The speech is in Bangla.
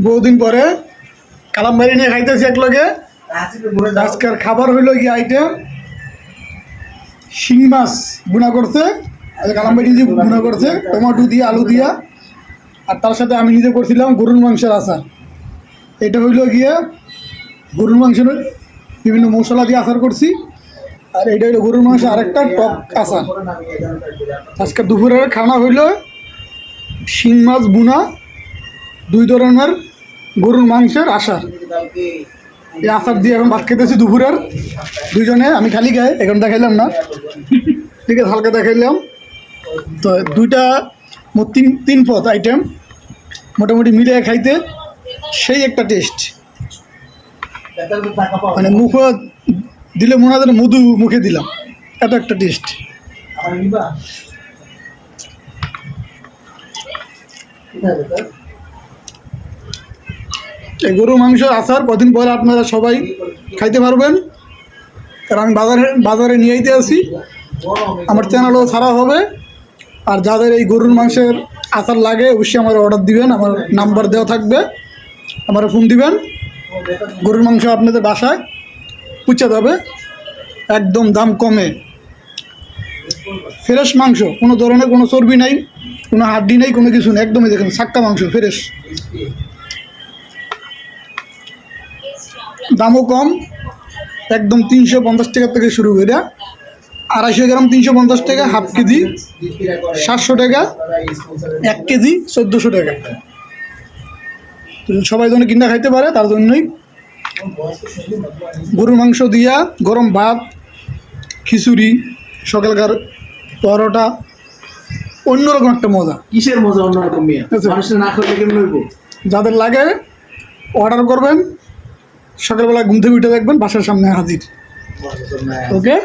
বহুদিন পরে কালামবাড়ি নিয়ে খাইতেছি এক লগে। আজকের খাবার হইল কি আইটেম, শিং মাছ বুনা করছে, কালামবাড়ি যে বুনা করছে টমেটো দিয়ে আলু দিয়া, আর তার সাথে আমি নিজে করছিলাম গরুর মাংসের আচার। এটা হইল গিয়ে গরুর মাংসের বিভিন্ন মশলা দিয়ে আচার করছি, আর এটা হইলো গরুর মাংস আরেকটা টক আচার। আজকে দুপুরের খানা হইল শিং মাছ বুনা, 2 ধরনের গরুর মাংসের আচার। এই আচার দিয়ে এখন ভাত খেতেছি দুপুরের দুইজনে। আমি খালি খাই, এখন দেখাইলাম না, ঠিক আছে, হালকা দেখাইলাম। তো দুইটা তিন পদ আইটেম মোটামুটি মিলিয়ে খাইতে সেই একটা টেস্ট, মানে মুখে দিলে মনে হয় মধু মুখে দিলাম, এত একটা টেস্ট। এই গরুর মাংস আচার কদিন পরে আপনারা সবাই খাইতে পারবেন, কারণ আমি বাজারে নিয়ে যেতে আসি, আমার চ্যানেলও ছাড়া হবে। আর যাদের এই গরুর মাংসের আচার লাগে অবশ্যই আমার অর্ডার দিবেন, আমার নাম্বার দেওয়া থাকবে, আমার ফোন দিবেন। গরুর মাংস আপনাদের বাসায় পৌঁছে যাবে একদম দাম কমে। ফ্রেশ মাংস, কোনো ধরনের কোনো চর্বি নাই, কোনো হাড্ডি নেই, কোনো কিছু নেই, একদমই দেখেন সাক্কা মাংস ফ্রেশ। দামও কম, একদম 350 টাকা থেকে শুরু করে 250 গ্রাম 350 টাকা, হাফ কেজি 700 টাকা, 1 কেজি 1400 টাকা। সবাই যেন কিনা খাইতে পারে তার জন্যই গরুর মাংস দিয়া গরম ভাত, খিচুড়ি, সকালকার পরোটা, অন্যরকম একটা মজা। কিসের মজা অন্যরকম? মানুষের না খেলে কেমন হইব? যাদের লাগে অর্ডার করবেন, সকালবেলা ঘুম থেকে উঠে দেখবেন বাসার সামনে হাজির। ওকে।